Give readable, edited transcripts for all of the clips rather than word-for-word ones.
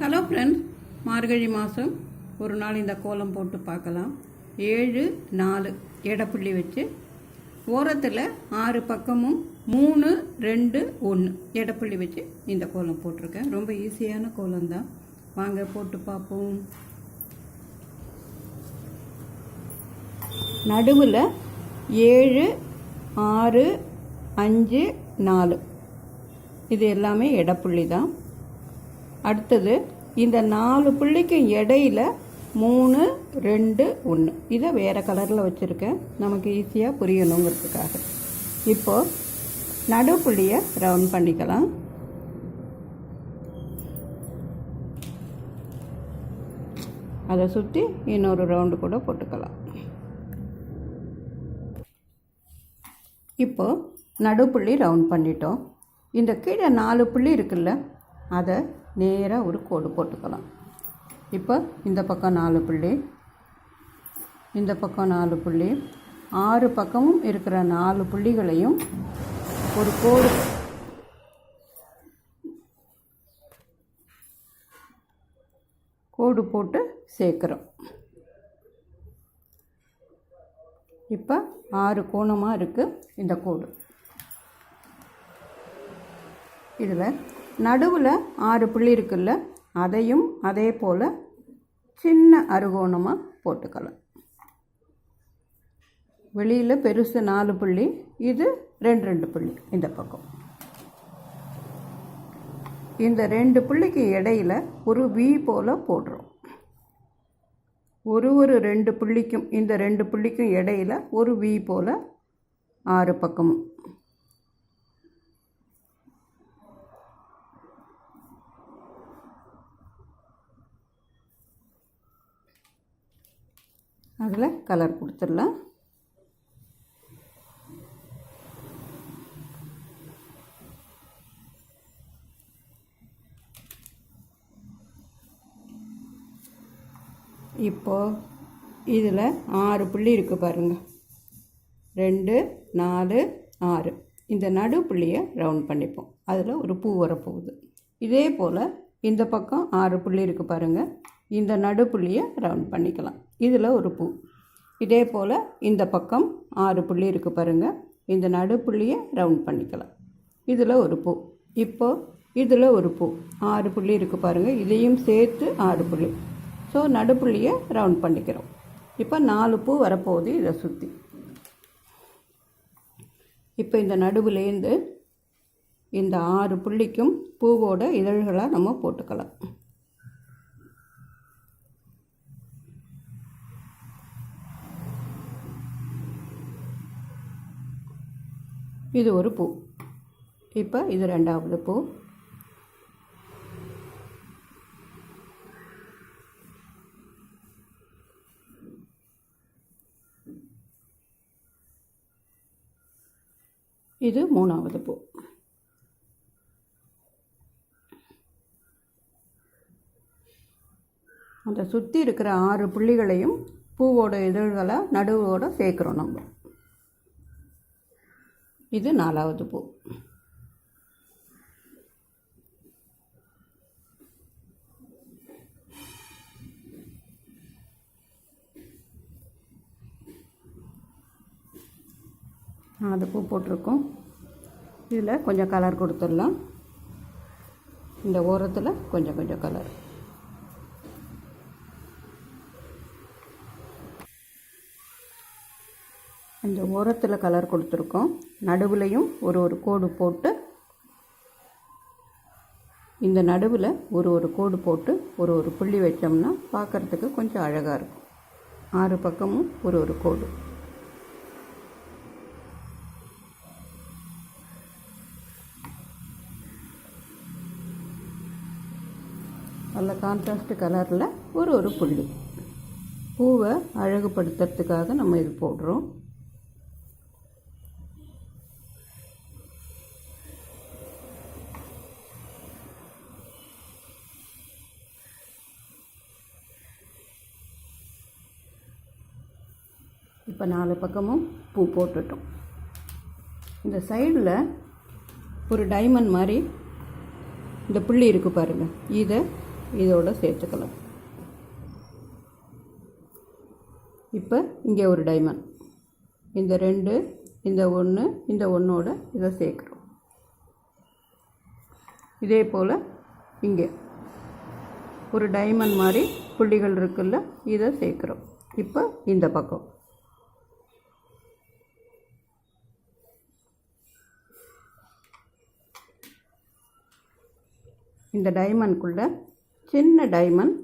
Hello friends, மார்கழி மாதம் ஒரு நாள் இந்த கோலம் போட்டு பார்க்கலாம். 7 4 எடைப்புள்ளி வச்சு ஓரத்தில் 6 பக்கமும் 3 2 1 எடைப்புள்ளி வச்சு இந்த கோலம் போட்டிருக்கேன். ரொம்ப ஈஸியான கோலம்தான், வாங்க போட்டு பார்ப்போம். நடுவில் 7 6 5 4 இது எல்லாமே எடைப்புள்ளி தான். அடுத்தது இந்த 4 புள்ளிக்கும் இடையில 3 2 1 இதை வேறு கலரில் வச்சுருக்கேன், நமக்கு ஈஸியாக புரியணுங்கிறதுக்காக. இப்போது நடுப்புள்ளியை ரவுண்ட் பண்ணிக்கலாம். அதை சுற்றி இன்னொரு ரவுண்டு கூட போட்டுக்கலாம். இப்போது நடுப்புள்ளி ரவுண்ட் பண்ணிட்டோம். இந்த கீழே 4 புள்ளி இருக்குல்ல, அதை நேராக ஒரு கோடு போட்டுக்கலாம். இப்போ இந்த பக்கம் 4 புள்ளி, இந்த பக்கம் 4 புள்ளி, 6 பக்கமும் இருக்கிற 4 புள்ளிகளையும் ஒரு கோடு போட்டு சேர்க்குறோம். இப்போ 6 கோணமாக இருக்குது இந்த கோடு. இதில் நடுவில் 6 புள்ளி இருக்குல்ல, அதையும் அதே போல் சின்ன அறுகோணமாக போட்டுக்கலாம். வெளியில் பெருசு 4 புள்ளி, இது 2 2 புள்ளி இந்த பக்கம். இந்த 2 புள்ளிக்கு இடையில் ஒரு வி போல் போடுறோம். ஒரு 2 புள்ளிக்கும், இந்த 2 புள்ளிக்கும் இடையில் ஒரு வி போல் 6 பக்கமும். அதில் கலர் கொடுத்துடலாம். இப்போது இதில் 6 புள்ளி இருக்குது பாருங்கள், 2 4 6. இந்த நடு புள்ளியை ரவுண்ட் பண்ணிப்போம். அதில் ஒரு பூ வரப்போகுது. இதே போல் இந்த பக்கம் 6 புள்ளி இருக்குது பாருங்கள், இந்த நடு புள்ளியை ரவுண்ட் பண்ணிக்கலாம். இதில் ஒரு பூ. இதே போல் இந்த பக்கம் 6 புள்ளி இருக்குது பாருங்கள், இந்த நடு புள்ளியை ரவுண்ட் பண்ணிக்கலாம். இதில் ஒரு பூ. இப்போது இதில் ஒரு பூ. 6 புள்ளி இருக்குது பாருங்கள், இதையும் சேர்த்து 6 புள்ளி. ஸோ நடுப்புள்ளியை ரவுண்ட் பண்ணிக்கிறோம். இப்போ 4 பூ வரப்போகுது இதை சுற்றி. இப்போ இந்த நடுவுலேருந்து இந்த 6 புள்ளிக்கும் பூவோட இதழ்களாக நம்ம போட்டுக்கலாம். இது ஒரு பூ. இப்போ இது 2வது பூ. இது 3வது பூ. அந்த சுற்றி இருக்கிற 6 புள்ளிகளையும் பூவோட இதழ்களை நடுவோட சேர்க்குறோம் நம்ம. இது 4வது பூ. அது பூ போட்டிருக்கோம். இதில் கொஞ்சம் கலர் கொடுத்துடலாம். இந்த ஓரத்தில் கொஞ்சம் கொஞ்சம் கலர். அந்த ஓரத்தில் கலர் கொடுத்துருக்கோம். நடுவுலையும் ஒரு கோடு போட்டு, இந்த நடுவில் ஒரு கோடு போட்டு ஒரு புள்ளி வச்சோம்னா பார்க்குறதுக்கு கொஞ்சம் அழகாக இருக்கும். 6 பக்கமும் ஒரு கோடு. நல்ல கான்ட்ராஸ்ட் கலரில் ஒரு புள்ளி. பூவை அழகுபடுத்துறதுக்காக நம்ம இது போடுறோம். இப்போ 4 பக்கமும் பூ போட்டுட்டோம். இந்த சைடில் ஒரு டைமண்ட் மாதிரி இந்த புள்ளி இருக்குது பாருங்கள், இதை இதோட சேர்த்துக்கலாம். இப்போ இங்கே ஒரு டைமண்ட், இந்த 2, இந்த 1, இந்த 1ஓட இதை சேர்க்குறோம். இதே போல் இங்கே ஒரு டைமண்ட் மாதிரி புள்ளிகள் இருக்குல்ல, இதை சேர்க்குறோம். இப்போ இந்த பக்கம் இந்த டைமண்ட்குள்ளே சின்ன டைமண்ட்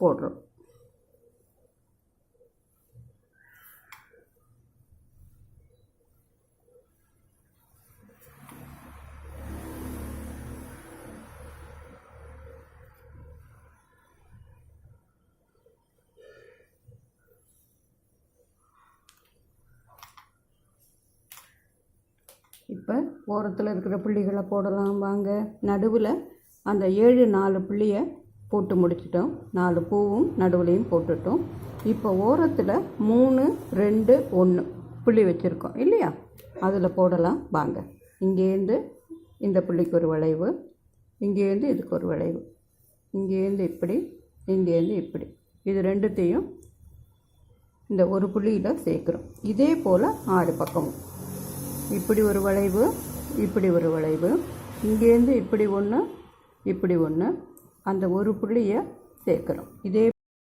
போடுறோம். இப்போ ஓரத்தில் இருக்கிற புள்ளிகளை போடலாம் வாங்க. நடுவில் அந்த 7 4 புள்ளியை போட்டு முடிச்சிட்டோம். 4 பூவும் நடுவுலையும் போட்டுட்டோம். இப்போ ஓரத்தில் 3 2 1 புள்ளி வச்சுருக்கோம் இல்லையா, அதில் போடலாம் வாங்க. இங்கேருந்து இந்த புள்ளிக்கு ஒரு வளைவு, இங்கேருந்து இதுக்கு ஒரு வளைவு, இங்கேருந்து இப்படி, இங்கேருந்து இப்படி, இது ரெண்டுத்தையும் இந்த ஒரு புள்ளியில் சேர்க்குறோம். இதே போல் 6 பக்கமும் இப்படி ஒரு வளைவு, இப்படி ஒரு வளைவு, இங்கேருந்து இப்படி ஒன்று, இப்படி ஒன்று, அந்த ஒரு புள்ளியை சேர்க்குறோம். இதே